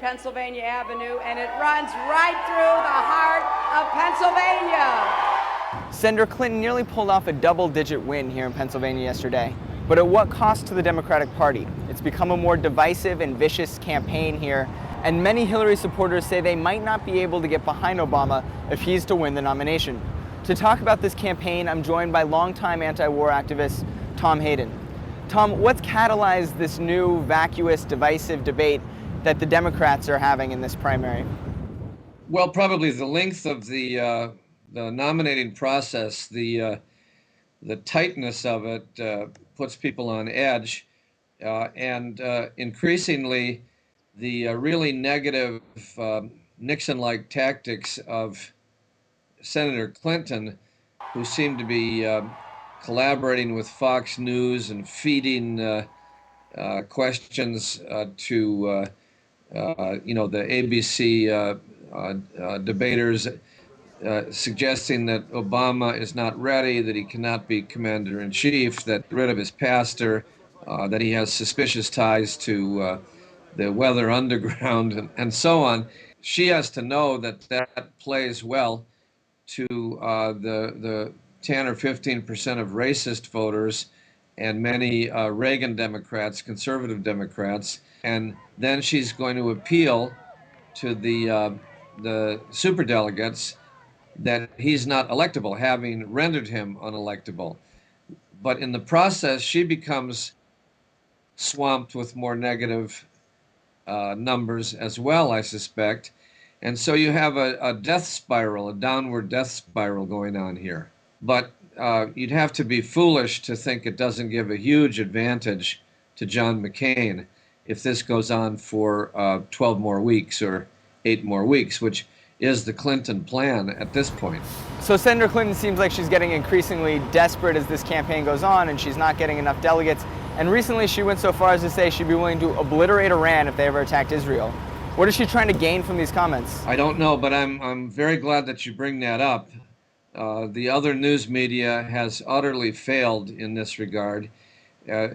Pennsylvania Avenue, and it runs right through the heart of Pennsylvania. Senator Clinton nearly pulled off a double-digit win here in Pennsylvania yesterday. But at what cost to the Democratic Party? It's become a more divisive and vicious campaign here, and many Hillary supporters say they might not be able to get behind Obama if he's to win the nomination. To talk about this campaign, I'm joined by longtime anti-war activist Tom Hayden. Tom, what's catalyzed this new vacuous, divisive debate that the Democrats are having in this primary? Well, probably the length of the nominating process, the tightness of it puts people on edge, and increasingly the really negative Nixon-like tactics of Senator Clinton, who seemed to be collaborating with Fox News and feeding questions to the ABC debaters, suggesting that Obama is not ready, that he cannot be commander-in-chief, that rid of his pastor, that he has suspicious ties to the Weather Underground, and so on. She has to know that that plays well to the 10 or 15% of racist voters and many Reagan Democrats, conservative Democrats, and then she's going to appeal to the superdelegates that he's not electable, having rendered him unelectable. But in the process, she becomes swamped with more negative numbers as well, I suspect. And so you have a death spiral, a downward death spiral going on here. But you'd have to be foolish to think it doesn't give a huge advantage to John McCain if this goes on for 12 more weeks or 8 more weeks, which is the Clinton plan at this point. So Senator Clinton seems like she's getting increasingly desperate as this campaign goes on, and she's not getting enough delegates. And recently she went so far as to say she'd be willing to obliterate Iran if they ever attacked Israel. What is she trying to gain from these comments? I don't know, but I'm very glad that you bring that up. The other news media has utterly failed in this regard.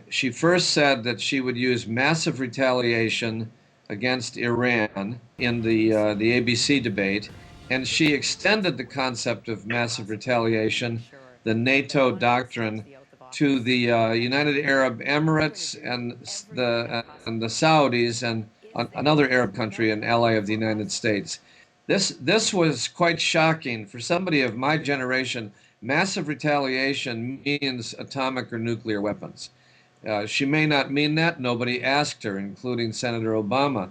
She first said that she would use massive retaliation against Iran in the ABC debate, and she extended the concept of massive retaliation, the NATO doctrine, to the United Arab Emirates and the Saudis and another Arab country, an ally of the United States. This was quite shocking for somebody of my generation. Massive retaliation means atomic or nuclear weapons. She may not mean that. Nobody asked her, including Senator Obama.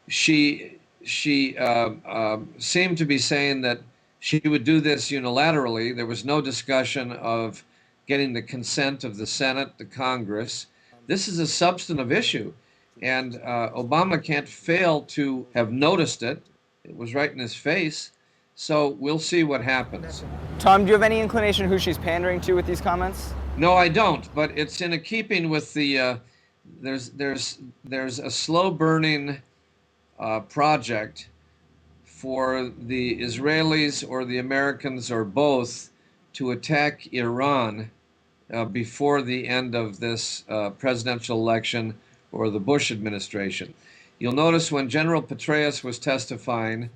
She seemed to be saying that she would do this unilaterally. There was no discussion of getting the consent of the Senate, the Congress. This is a substantive issue, and Obama can't fail to have noticed it. It was right in his face. So we'll see what happens. Tom, do you have any inclination who she's pandering to with these comments? No, I don't, but it's in keeping with the, there's a slow-burning project for the Israelis or the Americans or both to attack Iran before the end of this presidential election or the Bush administration. You'll notice when General Petraeus was testifying,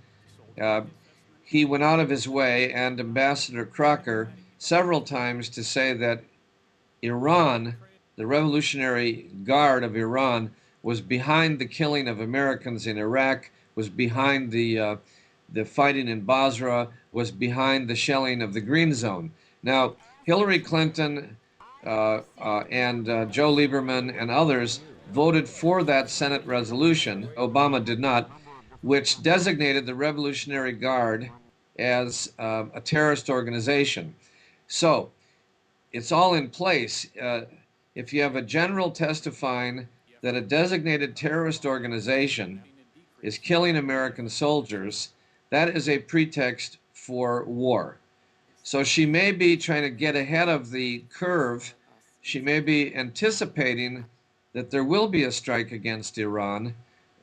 he went out of his way, and Ambassador Crocker, several times to say that Iran, the Revolutionary Guard of Iran, was behind the killing of Americans in Iraq, was behind the fighting in Basra, was behind the shelling of the Green Zone. Now, Hillary Clinton and Joe Lieberman and others voted for that Senate resolution. Obama did not, which designated the Revolutionary Guard as a terrorist organization. So it's all in place. If you have a general testifying that a designated terrorist organization is killing American soldiers, that is a pretext for war. So she may be trying to get ahead of the curve. She may be anticipating that there will be a strike against Iran,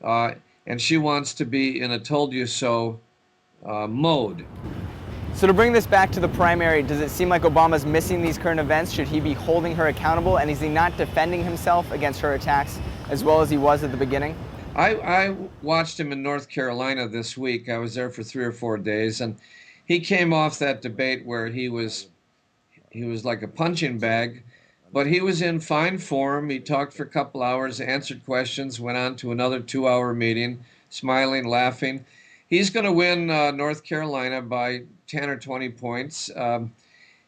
and she wants to be in a told-you-so mode. So to bring this back to the primary, does it seem like Obama's missing these current events? Should he be holding her accountable, and is he not defending himself against her attacks as well as he was at the beginning? I watched him in North Carolina this week. I was there for 3 or 4 days, and he came off that debate where he was like a punching bag, but he was in fine form. He talked for a couple hours, answered questions, went on to another 2 hour meeting, smiling, laughing. He's going to win North Carolina by 10 or 20 points.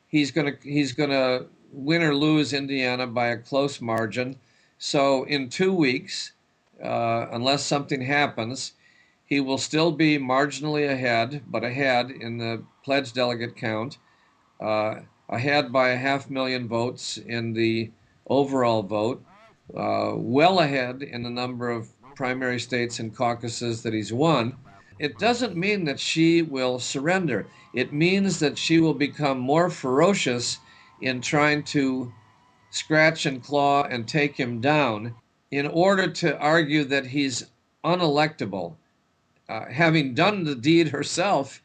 He's gonna win or lose Indiana by a close margin. So in 2 weeks, unless something happens, he will still be marginally ahead, but ahead in the pledged delegate count, uh, ahead by 500,000 votes in the overall vote, well ahead in the number of primary states and caucuses that he's won. It doesn't mean that she will surrender. It means that she will become more ferocious in trying to scratch and claw and take him down in order to argue that he's unelectable. Having done the deed herself,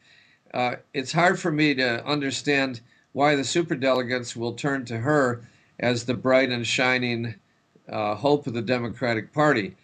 it's hard for me to understand why the superdelegates will turn to her as the bright and shining hope of the Democratic Party.